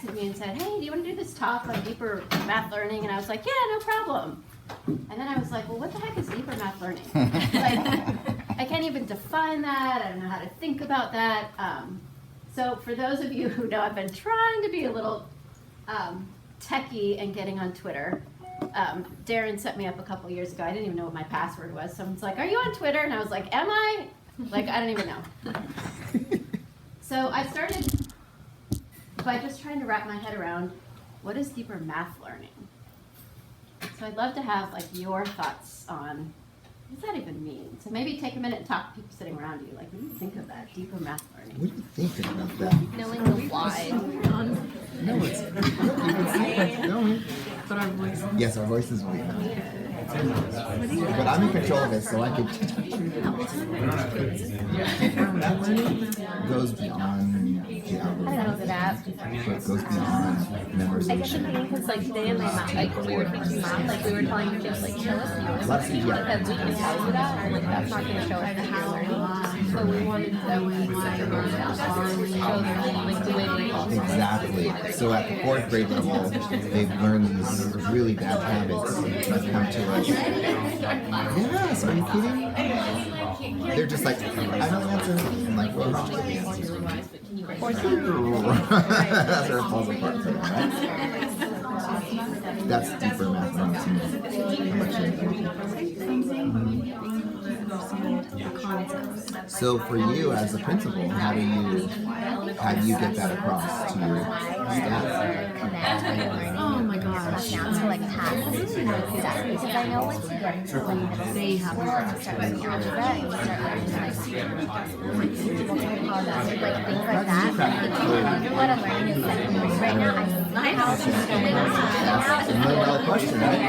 texted me and said, hey, do you want to do this talk on deeper math learning? And I was like, yeah, no problem. And then I was like, well, what the heck is deeper math learning? Like, I can't even define that. I don't know how to think about that. So for those of you who know, I've been trying to be a little techie and getting on Twitter. Darren set me up a couple years ago. I didn't even know what my password was. Someone's like, are you on Twitter? And I was like, am I? Like, I don't even know. So I started by just trying to wrap my head around what is deeper math learning? So I'd love to have like your thoughts on what does that even mean? So maybe take a minute and talk to people sitting around you. Like, what do you think of that, deeper math learning? What do you think about that? Knowing the why. No, it's you can see that's going. But our voice. Yes, our voice is weak. But I'm in control of it, so I could. Goes beyond geography. I don't know that. So it goes beyond memorization. I guess the thing because like today in my math, like we were teaching math, like we were telling the kids like show us the Let's see, like that we can tell you that, and like that's not going to show us how you're learning. So we wanted to show them like the way they Exactly. So at the 4th grade level, they've learned these really bad habits that come to us. Yes, are you kidding? They're just like, I don't answer. I'm like, well, I'll just give the answer. That's where it falls apart for them, right? That's deeper math learning. So for you as a principal, how do you get that across to your staff? Oh my gosh. Down to like tasks because I know once you get into like middle school and you start learning algebra and you start learning like things like that. Even what I'm learning is like right now I how to That's a $1 million question, right?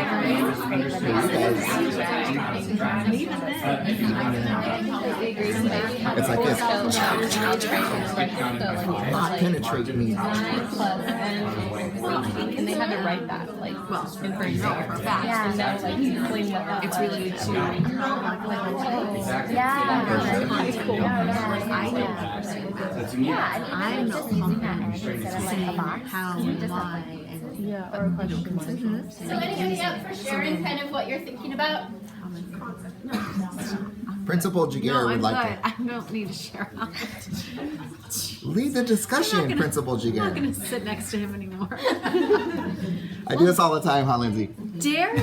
It's like this. Penetrate me. And they had to write that, like, in first grade. Yeah. And then, like, explain what that was. It's related to, yeah, I'm just using that energy instead of, like, a box. How, why, and or questions. So anybody up for sharing kind of what you're thinking about? Principal Giguiere would like to. I don't need to share out. Lead the discussion, Principal Giguiere. I'm not going to sit next to him anymore. I do this all the time, huh, Lindsay? Darren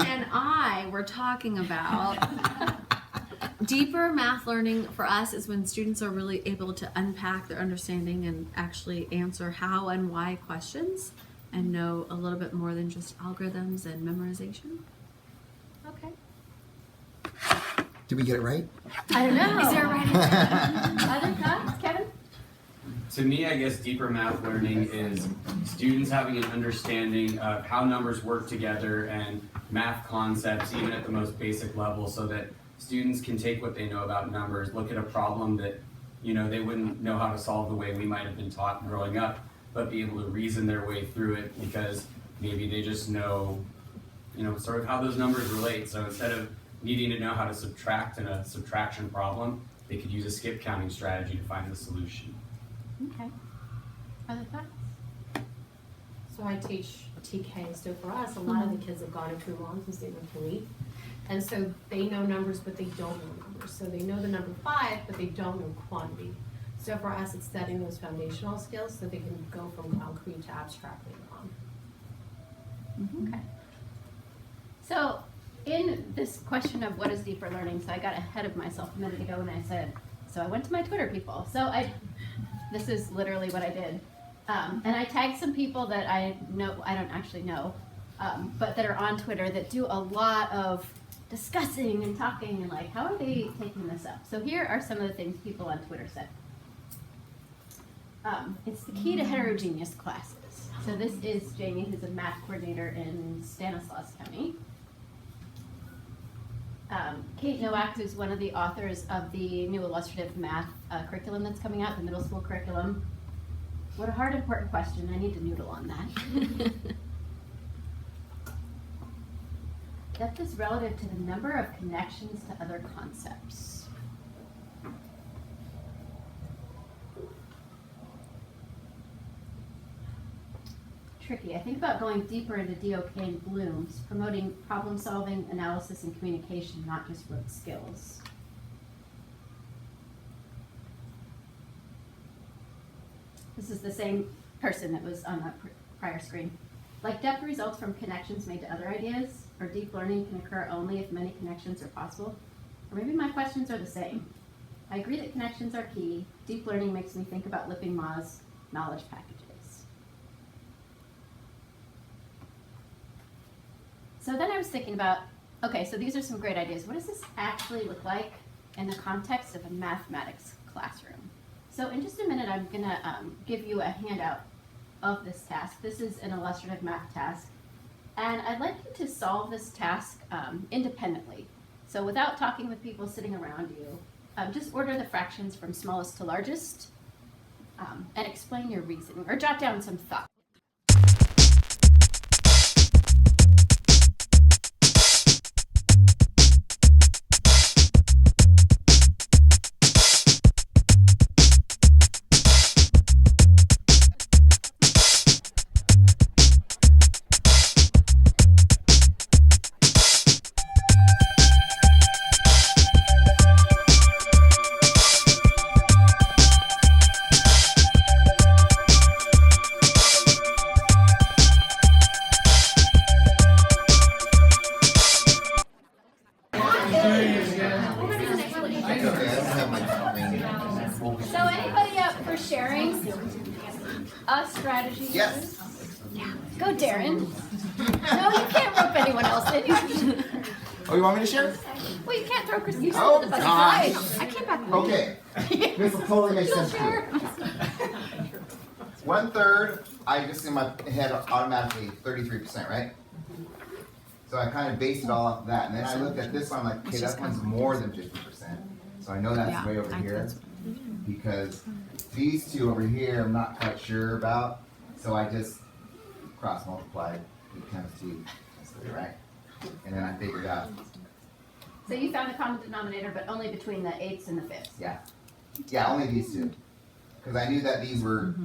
and I were talking about deeper math learning for us is when students are really able to unpack their understanding and actually answer how and why questions and know a little bit more than just algorithms and memorization. Okay. Did we get it right? I don't know. Is there a right answer? Other thoughts, Kevin? To me, I guess deeper math learning is students having an understanding of how numbers work together and math concepts, even at the most basic level, so that students can take what they know about numbers, look at a problem that, you know, they wouldn't know how to solve the way we might have been taught growing up, but be able to reason their way through it because maybe they just know, you know, sort of how those numbers relate. So instead of needing to know how to subtract in a subtraction problem, they could use a skip counting strategy to find the solution. Okay. Other thoughts? So I teach TK, so for us, a lot of the kids have gone into True since they were 3. And so they know numbers, but they don't know numbers. So they know the number 5, but they don't know quantity. So for us, it's setting those foundational skills so they can go from concrete to abstract later on. Okay. So in this question of what is deeper learning, so I got ahead of myself a minute ago when I said, so I went to my Twitter people. So this is literally what I did. And I tagged some people that I don't actually know, but that are on Twitter that do a lot of discussing and talking and like, how are they taking this up? So here are some of the things people on Twitter said. It's the key to heterogeneous classes. So this is Jamie, who's a math coordinator in Stanislaus County. Kate Nowak, who's one of the authors of the new illustrative math curriculum that's coming out, the middle school curriculum. What a hard, important question. I need to noodle on that. Depth is relative to the number of connections to other concepts. tricky. I think about going deeper into DOK and Bloom's, promoting problem solving, analysis, and communication, not just rote skills. This is the same person that was on the prior screen. Like depth results from connections made to other ideas, or deep learning can occur only if many connections are possible. Or maybe my questions are the same. I agree that connections are key. Deep learning makes me think about Lipping Ma's knowledge packages. So then I was thinking about, okay, so these are some great ideas. What does this actually look like in the context of a mathematics classroom? So in just a minute, I'm gonna give you a handout of this task. This is an illustrative math task. And I'd like you to solve this task independently. So without talking with people sitting around you, just order the fractions from smallest to largest and explain your reasoning, or jot down some thoughts. So anybody up for sharing a strategy? Yes. Go Darren. No, you can't rope anyone else in. Oh, you want me to share? Well, you can't throw Christina Oh, under the bus. gosh. Right. I came back. Okay. This will totally make sense to you. Share. 1/3, I just in my head automatically 33%, right? So I kind of based it all off of that, and then I looked at this one, I'm like, okay, that one's more than 50%. So I know that's way over here, because these two over here, I'm not quite sure about, so I just cross multiplied E times T, that's 3, right? And then I figured out, So you found the common denominator, but only between the 8ths and the 5ths. yeah, only these two. Because I knew that these were,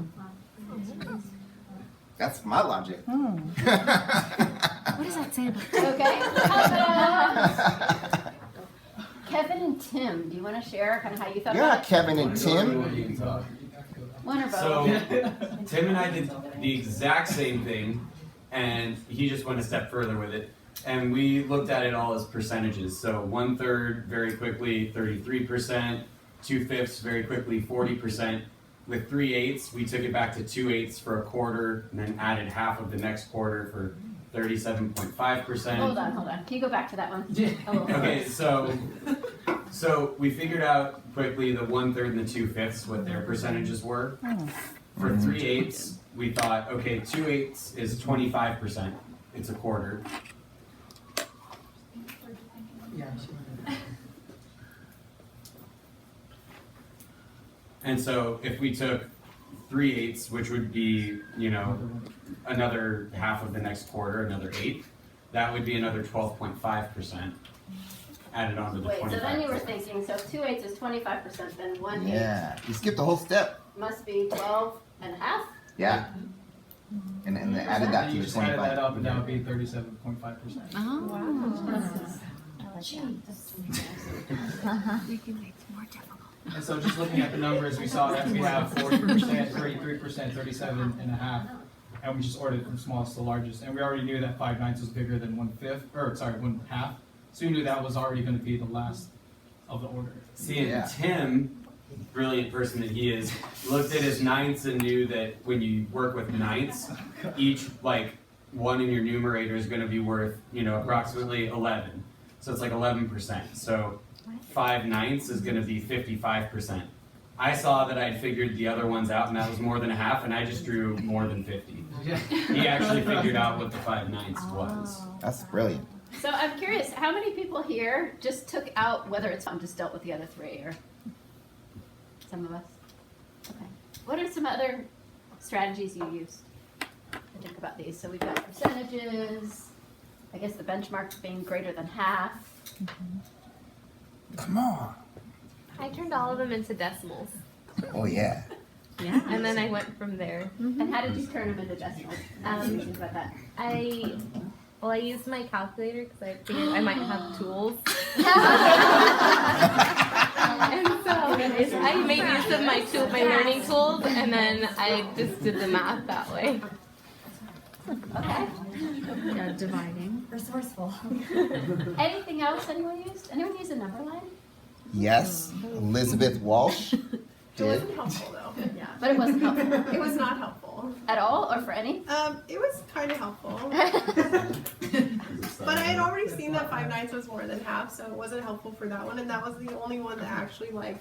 that's my logic. What does that say about Okay. How about Kevin and Tim? Do you want to share kind of how you thought Yeah, about it? Kevin and Tim. One or both? So Tim and I did the exact same thing, and he just went a step further with it. And we looked at it all as percentages. So 1/3 very quickly, 33%, 2/5 very quickly, 40%. With 3/8, we took it back to 2/8 for a quarter, and then added half of the next quarter for 37.5%. Hold on. Can you go back to that one? A little Okay, so we figured out quickly the 1/3 and the 2/5 what their percentages were. For 3/8, we thought, okay, 2/8 is 25%. It's a quarter. And so if we took 3/8, which would be, another half of the next quarter, another 8, that would be another 12.5% added on to the 25%. Wait, so then you were thinking, so 2/8 is 25%, then 1/8 Yeah, you skipped the whole step. must be 12 and a half? Yeah. And then they added that to You the just added that 25. up and that would be 37.5%. And so just looking at the numbers, we saw that we have 40%, 33%, 37.5%, and we just ordered it from smallest to largest. And we already knew that 5/9 was bigger than 1/2. So we knew that was already going to be the last of the order. See, and Yeah. Tim, brilliant person that he is, looked at his ninths and knew that when you work with ninths, each one in your numerator is going to be worth approximately 11. So it's like 11%. So 5/9 is going to be 55%. I saw that I'd figured the other ones out, and that was more than a half, and I just drew more than 50. He actually figured out what the 5/9 was. That's brilliant. So I'm curious, how many people here just took out whether it's just dealt with the other 3, or some of us? Okay. What are some other strategies you used to think about these? So we've got percentages, I guess the benchmark being greater than half. Come on. I turned all of them into decimals. Oh, yeah. Yeah. And then I went from there. And how did you turn them into decimals? Think about that. I used my calculator because I figured I might have tools. And so I made use of my learning tools, and then I just did the math that way. Okay. Yeah, dividing. Resourceful. Anything else anyone used? Anyone use a number line? Yes, Elizabeth Walsh It did. wasn't helpful though. Yeah. But it wasn't helpful It was not helpful. at all, or for any? It was kind of helpful. But I had already seen that 5/9 was more than half, so it wasn't helpful for that one. And that was the only one that actually like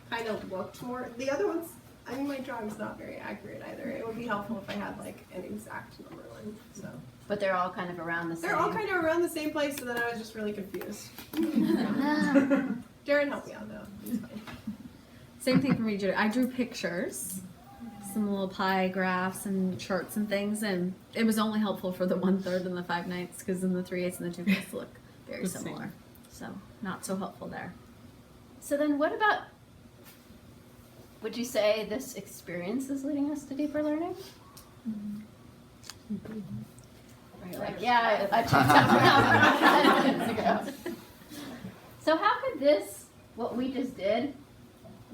kind of looked more. The other ones, I mean, my drawing's not very accurate either. It would be helpful if I had like an exact number line. So But they're all kind of around the same. they're all kind of around the same place, so then I was just really confused. Darren helped me out though. He's fine. Same thing for me, Judy. I drew pictures, some little pie graphs and charts and things, and it was only helpful for the 1/3 and the 5/9 because then the 3/8 and the 2/5 look very similar. So not so helpful there. So then what about, would you say this experience is leading us to deeper learning? Or you're like, yeah, I checked out 10 minutes ago. So how could this, what we just did,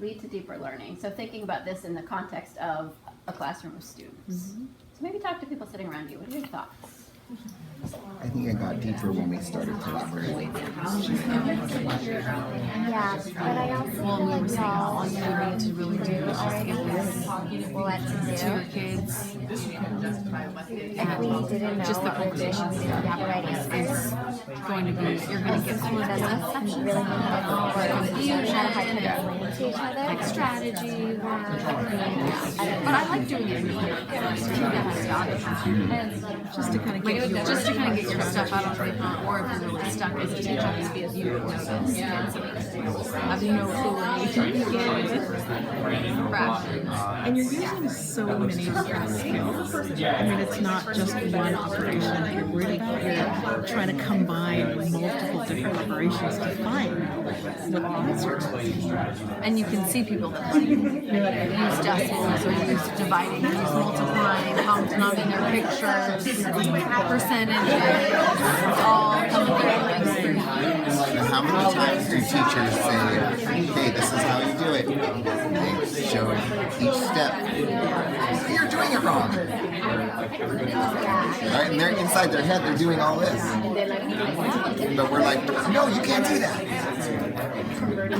lead to deeper learning? So thinking about this in the context of a classroom of students. So maybe talk to people sitting around you. What are your thoughts? I think I got deeper when we started collaborating. Yeah, but I also Well, we feel were like saying how y'all all you need to really do is just give this what to to your do. kids. If we didn't know Just the what we did, we didn't have right answers. Going to be, you're going to get some of That's that us really need to get more confusion hard to and explain to each other. like strategy work. But I like doing it just to kind of get your stuff out on paper, or if you're really stuck as a teacher, maybe if you notice kids have no clue where you can begin fractions. And you're using so many different skills. I mean, it's not just one operation. You're trying to combine multiple different operations to find what the answer is. And you can see people that like use decimals or use dividing, or use multiplying, counting their pictures, percentages, all coming together. And how many times do teachers say, hey, this is how you do it? They show each step. You're doing it wrong. Right? And they're inside their head, they're doing all this. But we're like, no, you can't do that.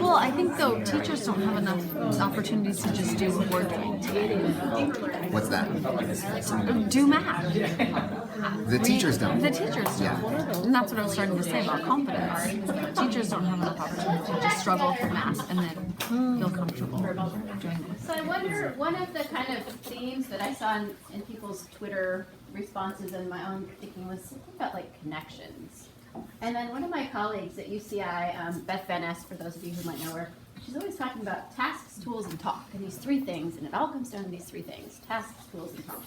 Well, I think though teachers don't have enough opportunities to just do what we're doing today. What's that? Do math. The teachers don't. The teachers do. And that's what I was starting to say about confidence. Teachers don't have enough opportunity to just struggle with math and then feel comfortable doing this. So I wonder, one of the kind of themes that I saw in people's Twitter responses and my own thinking was something about like connections. And then one of my colleagues at UCI, Beth Van Ness, for those of you who might know her, she's always talking about tasks, tools, and talk, and these three things, and it all comes down to these three things: tasks, tools, and talk.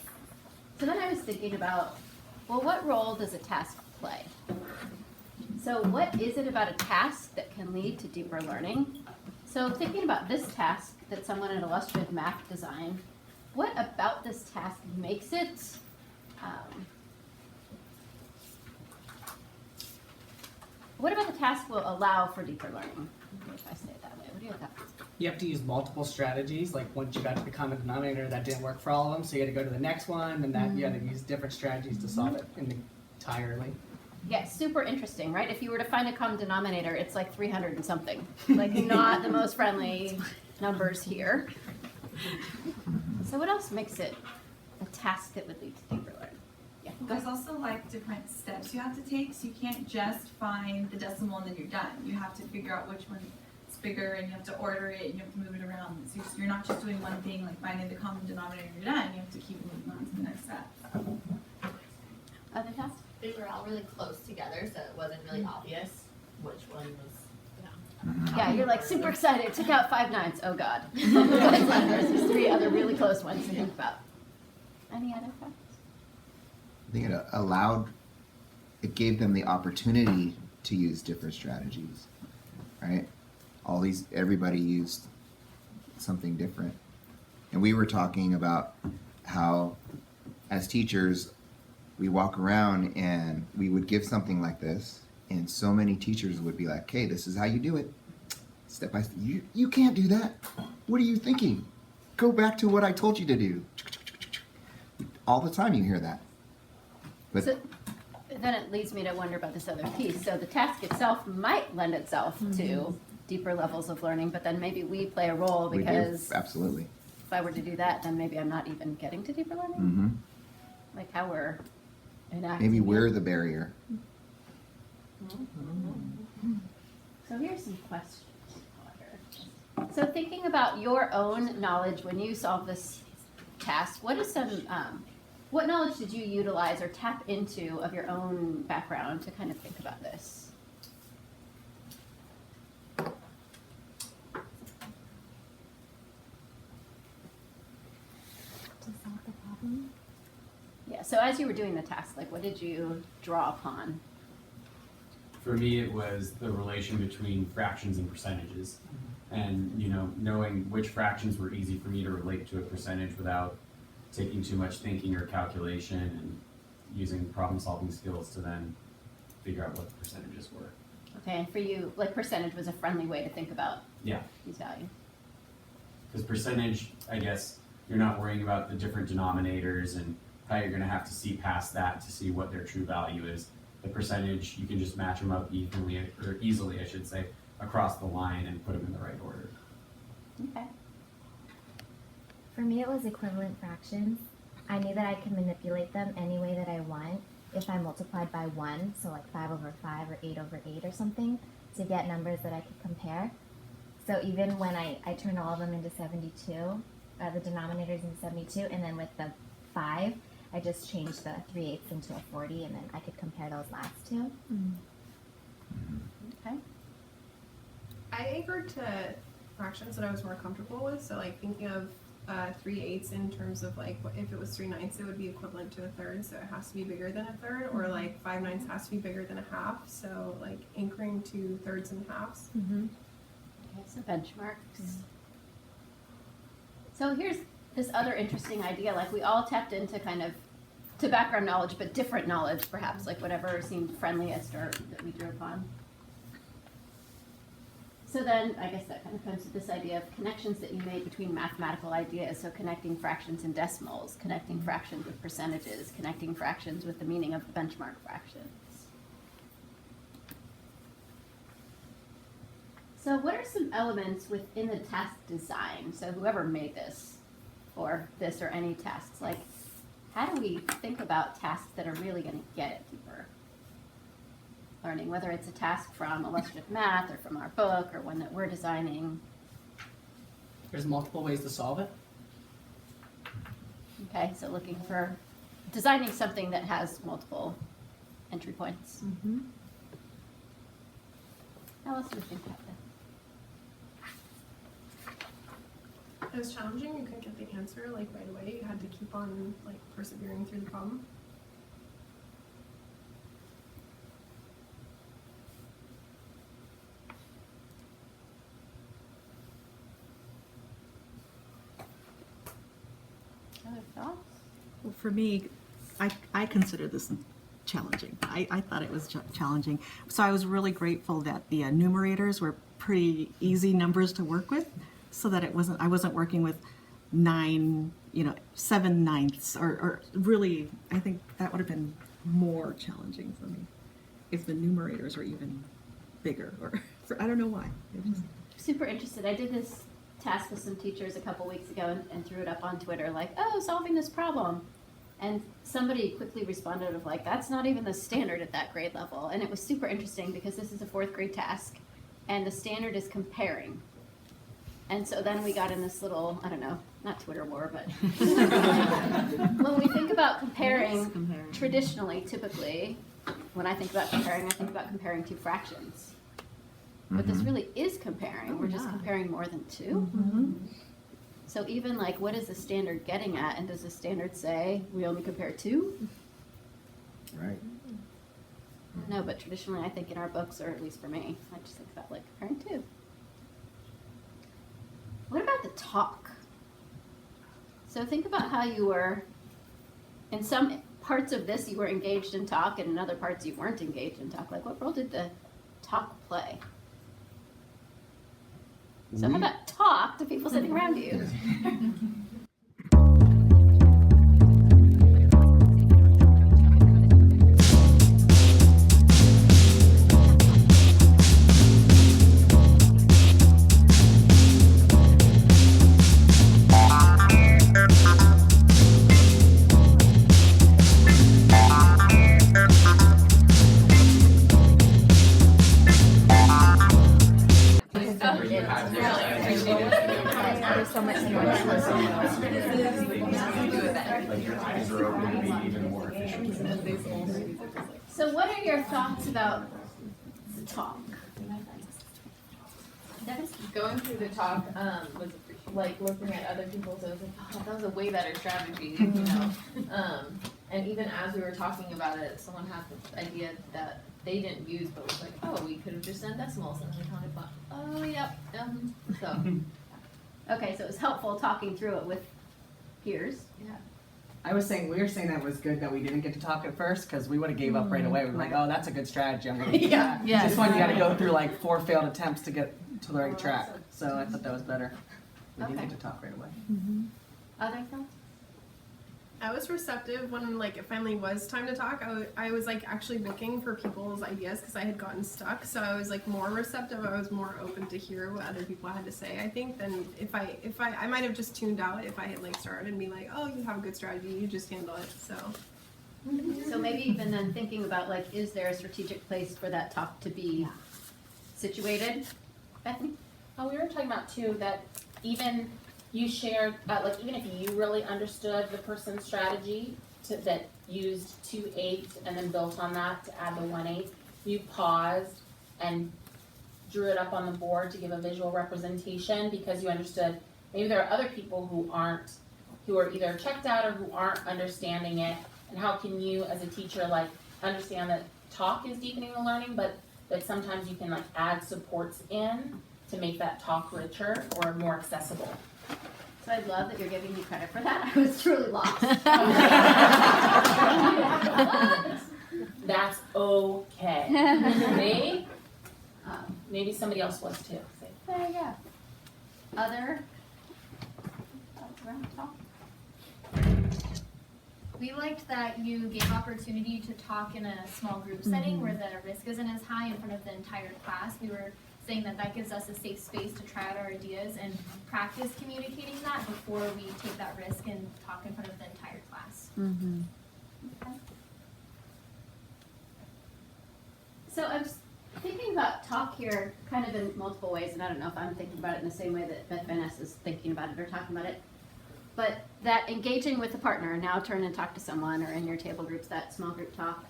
So then I was thinking about, well, what role does a task play? So what is it about a task that can lead to deeper learning? So thinking about this task that someone in illustrative math designed, what about this task makes it what about the task will allow for deeper learning? If I say it that way, what do you think? You have to use multiple strategies. Like once you got to the common denominator, that didn't work for all of them, so you had to go to the next one, and that you had to use different strategies to solve it entirely. Yeah, super interesting, right? If you were to find a common denominator, it's like 300 and something. Like not the most friendly numbers here. So what else makes it a task that would lead to deeper learning? Yeah. There's also like different steps you have to take, so you can't just find the decimal and then you're done. You have to figure out which one is bigger, and you have to order it, and you have to move it around. So you're not just doing one thing, like finding the common denominator and you're done. You have to keep moving on to the next step. Other tasks? They were all really close together, so it wasn't really obvious which one was. Yeah, you're like super excited. Took out 5 9s. Oh God. There's these 3 other really close ones to think about. Any other facts? I think it gave them the opportunity to use different strategies, right? Everybody used something different. And we were talking about how, as teachers, we walk around and we would give something like this, and so many teachers would be like, "Okay, this is how you do it, step by step. You can't do that. What are you thinking? Go back to what I told you to do." All the time you hear that. But So then it leads me to wonder about this other piece. So the task itself might lend itself to deeper levels of learning, but then maybe we play a role we do, because absolutely. if I were to do that, then maybe I'm not even getting to deeper learning. Hmm. Like how we're enacting. Maybe we're it. the barrier. So here's some questions. So thinking about your own knowledge when you solve this task, what is some, what knowledge did you utilize or tap into of your own background to kind of think about this? To solve the problem? Yeah, so as you were doing the task, like what did you draw upon? For me, it was the relation between fractions and percentages. And, you know, knowing which fractions were easy for me to relate to a percentage without taking too much thinking or calculation, and using problem-solving skills to then figure out what the percentages were. Okay, and for you, like percentage was a friendly way to think about Yeah, these values. because percentage, I guess, you're not worrying about the different denominators and how you're gonna have to see past that to see what their true value is. The percentage, you can just match them up evenly, or easily, I should say, across the line and put them in the right order. Okay. For me, it was equivalent fractions. I knew that I could manipulate them any way that I want if I multiplied by 1, so like 5 over 5 or 8 over 8 or something, to get numbers that I could compare. So even when I turned all of them into 72, the denominators into 72, and then with the 5, I just changed the 3/8 into a 40, and then I could compare those last two. Okay. I anchored to fractions that I was more comfortable with. So like thinking of 3/8 in terms of like if it was 3/9, it would be equivalent to a third, so it has to be bigger than a third, or like 5/9 has to be bigger than a half. So like anchoring to thirds and halves. Okay, so benchmarks. So here's this other interesting idea, like we all tapped into kind of, to background knowledge, but different knowledge perhaps, like whatever seemed friendliest or that we drew upon. So then, I guess that kind of comes to this idea of connections that you made between mathematical ideas, so connecting fractions and decimals, connecting fractions with percentages, connecting fractions with the meaning of the benchmark fractions. So what are some elements within the task design? So whoever made this, or this or any tasks, like how do we think about tasks that are really going to get at deeper learning, whether it's a task from illustrative math or from our book or one that we're designing? There's multiple ways to solve it. Okay, so looking for designing something that has multiple entry points. How else do we think about that? It was challenging. You couldn't get the answer like right away. You had to keep on like persevering through the problem. Other thoughts? Well, for me, I consider this challenging. I thought it was challenging. So I was really grateful that the numerators were pretty easy numbers to work with, so that I wasn't working with 7/9 or really, I think that would have been more challenging for me if the numerators were even bigger, or I don't know why. It just, Super interested. I did this task with some teachers a couple weeks ago and threw it up on Twitter, like, oh, solving this problem. And somebody quickly responded of like, that's not even the standard at that grade level. And it was super interesting because this is a 4th grade task and the standard is comparing. And so then we got in this little, I don't know, not Twitter war, but when we think about comparing, traditionally, typically, when I think about comparing two fractions. But this really is comparing. We're just comparing more than 2. So even like, what is the standard getting at? And does the standard say we only compare 2? Right. No, but traditionally I think in our books, or at least for me, I just think about like comparing 2. What about the talk? So think about how you were, in some parts of this you were engaged in talk, and in other parts you weren't engaged in talk. Like, what role did the talk play? So how about talk to people sitting around you? There's so much more. Like your eyes are open to be even more efficient. So what are your thoughts about the talk? Going through the talk was like looking at other people's. I was like, oh, that was a way better strategy, you know. And even as we were talking about it, someone had the idea that they didn't use, but was like, oh, we could have just done decimals, and we kind of thought, oh, yep. So Okay, so it was helpful talking through it with peers. yeah. We were saying that it was good that we didn't get to talk at first because we would have gave up right away. We were like, oh, that's a good strategy. I'm gonna do that. Yeah. This one you got to go through like 4 failed attempts to get to the right track. So I thought that was better. We didn't Okay. get to talk right away. Other thoughts? I was receptive when like it finally was time to talk. I was like actually looking for people's ideas because I had gotten stuck. So I was like more receptive. I was more open to hear what other people had to say. I think than if I might have just tuned out if I had like started and be like, oh, you have a good strategy, you just handle it. So So maybe even then thinking about like, is there a strategic place for that talk to be situated? Bethany? Oh, we were talking about too that even you shared, like even if you really understood the person's strategy that used 2/8 and then built on that to add the 1/8, you paused and drew it up on the board to give a visual representation because you understood maybe there are other people who are either checked out or who aren't understanding it, and how can you as a teacher like understand that talk is deepening the learning, but that sometimes you can like add supports in to make that talk richer or more accessible. So I love that you're giving me credit for that. I was truly lost. That's okay. Maybe somebody else was too. There you go. Other thoughts around talk? We liked that you gave opportunity to talk in a small group setting where the risk isn't as high in front of the entire class. We were saying that gives us a safe space to try out our ideas and practice communicating that before we take that risk and talk in front of the entire class. Okay. So I was thinking about talk here kind of in multiple ways, and I don't know if I'm thinking about it in the same way that Beth Vanessa is thinking about it or talking about it. But that engaging with a partner, now turn and talk to someone, or in your table groups, that small group talk.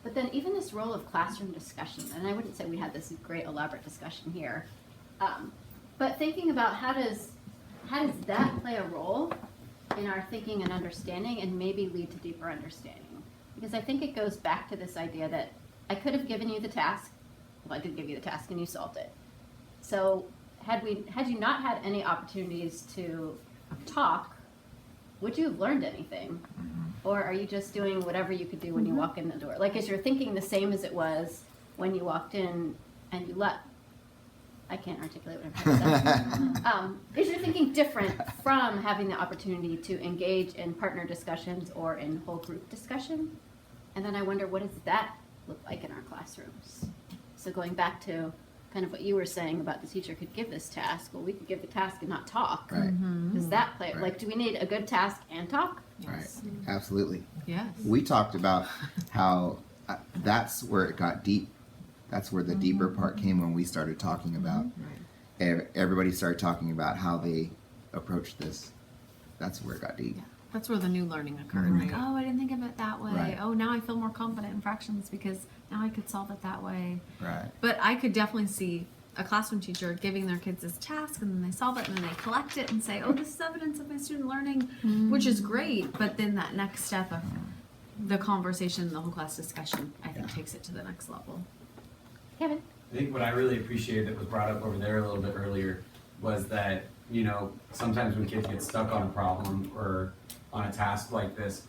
But then even this role of classroom discussion, and I wouldn't say we had this great elaborate discussion here, but thinking about how does that play a role in our thinking and understanding and maybe lead to deeper understanding? Because I think it goes back to this idea that I could have given you the task, well, I did give you the task and you solved it. So had you not had any opportunities to talk, would you have learned anything? Or are you just doing whatever you could do when you walk in the door? Like, is your thinking the same as it was when you walked in and you left? I can't articulate what I'm trying to say. Is your thinking different from having the opportunity to engage in partner discussions or in whole group discussion? And then I wonder, what does that look like in our classrooms? So going back to kind of what you were saying about the teacher could give this task, well, we could give the task and not talk. Right. Does that play, Right. like, do we need a good task and talk? Right. Absolutely. Yes. We talked about how that's where it got deep. That's where the deeper part came when we started talking about, everybody started talking about how they approached this. That's where it got deep. That's where the new learning occurred. Right. Like, oh, I didn't think of it that way. Right. Oh, now I feel more confident in fractions because now I could solve it that way. Right. But I could definitely see a classroom teacher giving their kids this task and then they solve it and then they collect it and say, oh, this is evidence of my student learning, which is great. But then that next step of the conversation, the whole class discussion, I think takes it to the next level. Kevin? I think what I really appreciated that was brought up over there a little bit earlier was that you know, sometimes when kids get stuck on a problem or on a task like this,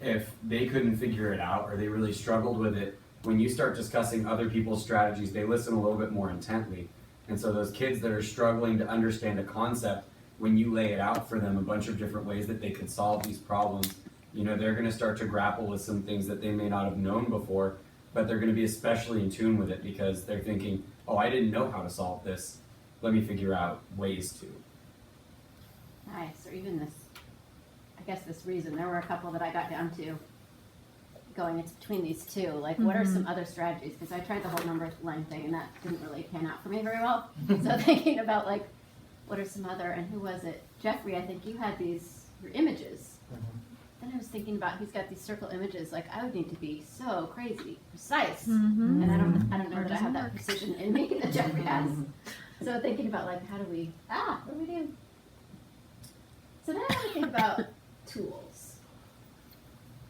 if they couldn't figure it out or they really struggled with it, when you start discussing other people's strategies, they listen a little bit more intently. And so those kids that are struggling to understand a concept, when you lay it out for them a bunch of different ways that they could solve these problems, you know, they're gonna start to grapple with some things that they may not have known before, but they're gonna be especially in tune with it because they're thinking, oh, I didn't know how to solve this. Let me figure out ways to. Nice, or even this, I guess this reason, there were a couple that I got down to going it's between these two, like what are some other strategies? Because I tried the whole number line thing and that didn't really pan out for me very well. So thinking about like, what are some other, and who was it? Jeffrey, I think you had these, your images. Then I was thinking about, he's got these circle images, like I would need to be so crazy precise. And I don't know that I have that precision in me that Jeffrey has. So thinking about like, how do we, what do we do? So then I want to think about tools.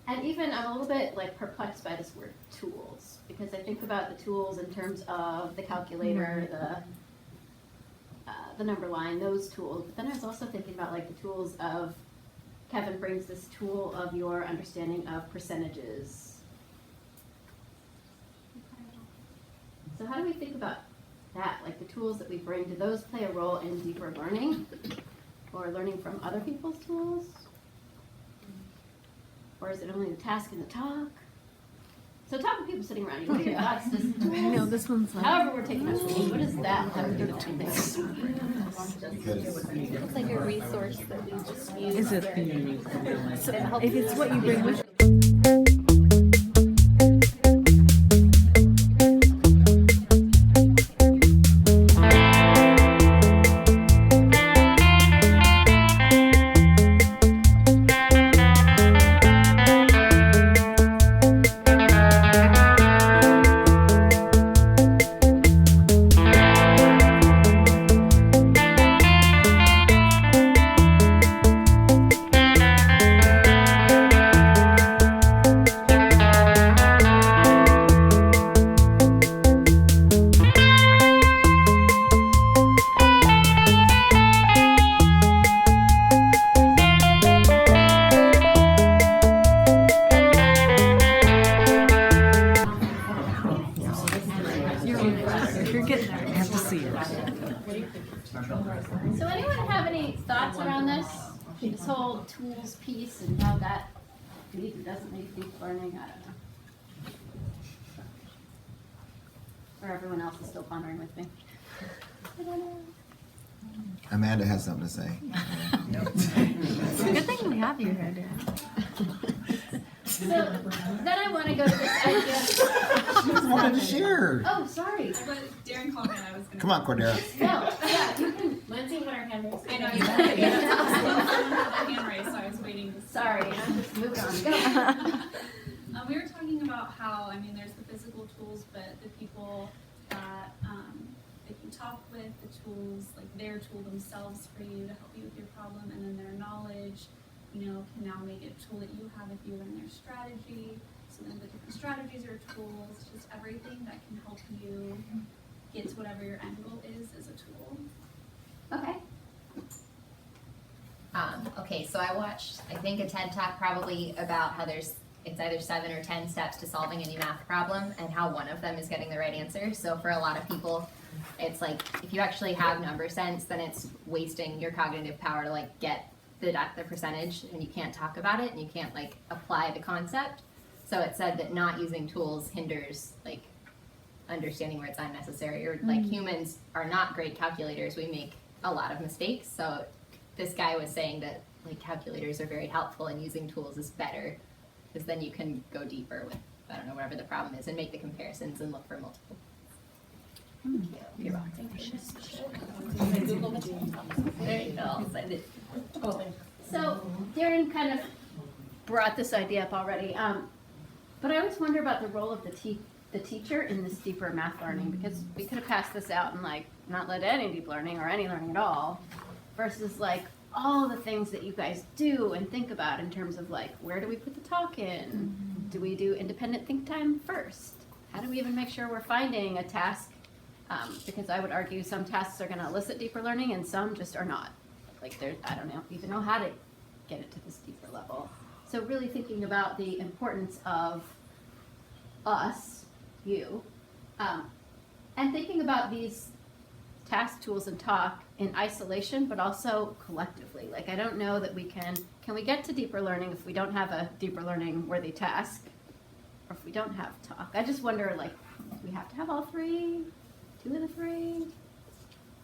And even I'm a little bit like perplexed by this word tools, because I think about the tools in terms of the calculator, the number line, those tools. But then I was also thinking about like the tools of, Kevin brings this tool of your understanding of percentages. So how do we think about that? Like the tools that we bring, do those play a role in deeper learning? Or learning from other people's tools? Or is it only the task and the talk? So talk with people sitting around you. What are your thoughts? I know this one's like. However we're taking us, what does that have to do with anything? It's like a resource that we just use. Is it the, if it's what you bring with So anyone have any thoughts around this whole tools piece and how that leads and doesn't lead deep learning? I don't know. Or everyone else is still pondering with me. I don't know. Amanda has something to say. It's a good thing we have you here, Darren. So then I want to go to this idea. She just wanted to share. Oh, sorry. Darren called me and I was gonna. Come on, Cordera. No, yeah, you can. Lindsay put her hand raised. I know, you had the hand raised, so I was waiting. Sorry, I'm just moving on. Go. We were talking about how, I mean, there's the physical tools, but the people that they can talk with, the tools, like their tool themselves for you to help you with your problem, and then their knowledge, you know, can now make a tool that you have if you learn their strategy. So then the different strategies are tools, just everything that can help you get to whatever your end goal is a tool. Okay. Okay, so I watched, I think, a TED Talk probably about how it's either 7 or 10 steps to solving any math problem and how one of them is getting the right answer. So for a lot of people, it's like, if you actually have number sense, then it's wasting your cognitive power to like get the percentage, and you can't talk about it and you can't like apply the concept. So it said that not using tools hinders like understanding where it's unnecessary, or like humans are not great calculators. We make a lot of mistakes. So this guy was saying that like calculators are very helpful and using tools is better, because then you can go deeper with, I don't know, whatever the problem is, and make the comparisons and look for multiple. Thank you. You're welcome. There you go. So Darren kind of brought this idea up already, but I always wonder about the role of the teacher in this deeper math learning, because we could have passed this out and like not led any deep learning or any learning at all, versus like all the things that you guys do and think about in terms of like, where do we put the talk in? Do we do independent think time first? How do we even make sure we're finding a task? Because I would argue some tasks are going to elicit deeper learning and some just are not. like I don't even know how to get it to this deeper level. So really thinking about the importance of us, you, and thinking about these task, tools, and talk in isolation, but also collectively. Like, I don't know that we can we get to deeper learning if we don't have a deeper learning worthy task, or if we don't have talk? I just wonder, like, do we have to have all three, 2 of the 3?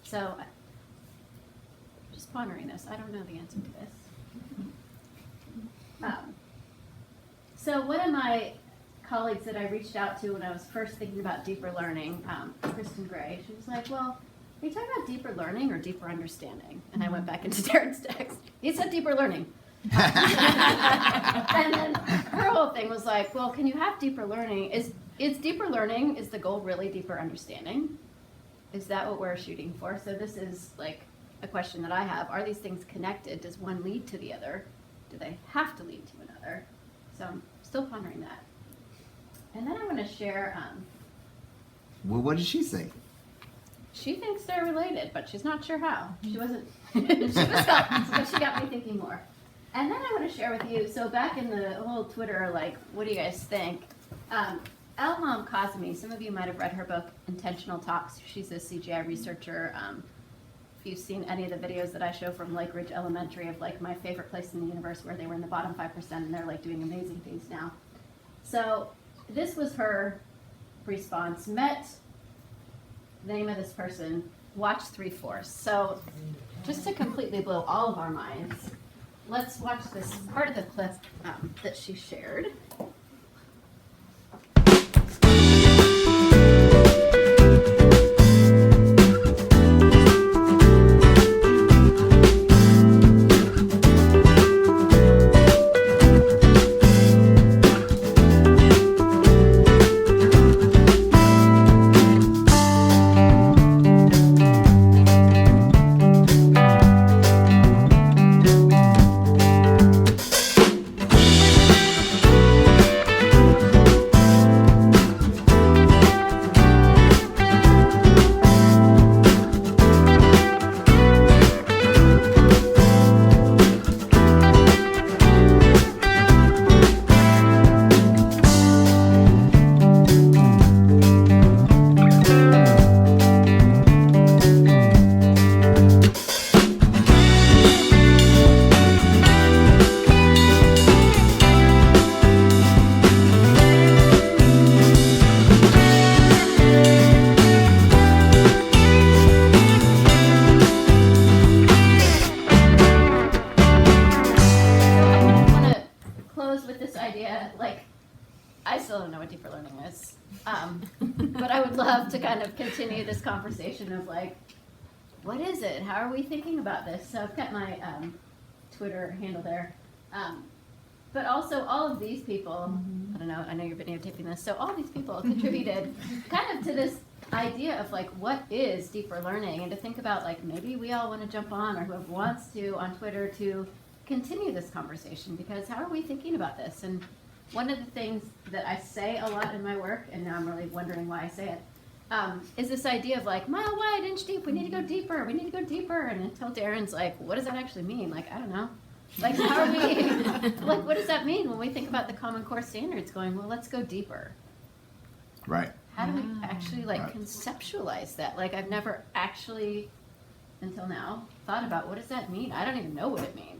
So, just pondering this. I don't know the answer to this. So one of my colleagues that I reached out to when I was first thinking about deeper learning, Kristen Gray, she was like, well, are you talking about deeper learning or deeper understanding? And I went back into Darren's text. He said deeper learning. And then her whole thing was like, well, can you have deeper learning? Is deeper learning, is the goal really deeper understanding? Is that what we're shooting for? So this is like a question that I have. Are these things connected? Does one lead to the other? Do they have to lead to another? So I'm still pondering that. And then I want to share. Well, what did she say? She thinks they're related, but she's not sure how. She wasn't. She was helpful, but she got me thinking more. And then I want to share with you. So back in the whole Twitter, like, what do you guys think? Elham Kazemi. Some of you might have read her book, Intentional Talks. She's a CGI researcher. If you've seen any of the videos that I show from Lake Ridge Elementary of like my favorite place in the universe where they were in the bottom 5% and they're like doing amazing things now. So this was her response. Met the name of this person, watch 3/4. So just to completely blow all of our minds, let's watch this part of the clip that she shared. But I would love to kind of continue this conversation of like, what is it? How are we thinking about this? So I've got my Twitter handle there. But also all of these people, I don't know, I know you're videotaping this, so all these people contributed kind of to this idea of like, what is deeper learning? And to think about like, maybe we all want to jump on, or whoever wants to on Twitter to continue this conversation, because how are we thinking about this? And one of the things that I say a lot in my work, and now I'm really wondering why I say it, is this idea of like, mile wide, inch deep, we need to go deeper, we need to go deeper. And until Darren's like, what does that actually mean? Like, I don't know. Like, how are we, like, what does that mean when we think about the Common Core standards going, well, let's go deeper? Right. How do we actually, like, conceptualize that? Like, I've never actually, until now, thought about what does that mean? I don't even know what it means.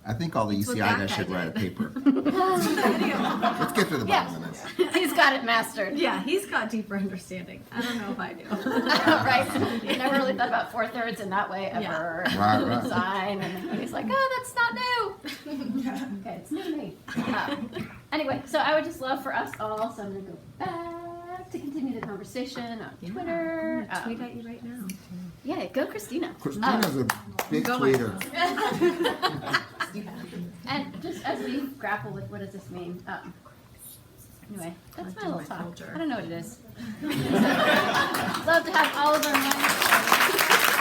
I think all the ECI guys should write a paper. Let's get to the bottom of this. He's got it mastered. Yeah, he's got deeper understanding. I don't know if I do. Right. He never really thought about 4/3 in that way ever. Yeah. Right. Design, and then he's like, oh, that's not new. Okay, it's new to me. Anyway, so I would just love for us all, so I'm going to go back to continue the conversation on Twitter. I'm gonna tweet at you right now. Yeah, go Christina. Christina's a big tweeter. And just as we grapple with what does this mean, anyway, that's my little talk. I don't know what it is. Love to have all of our minds.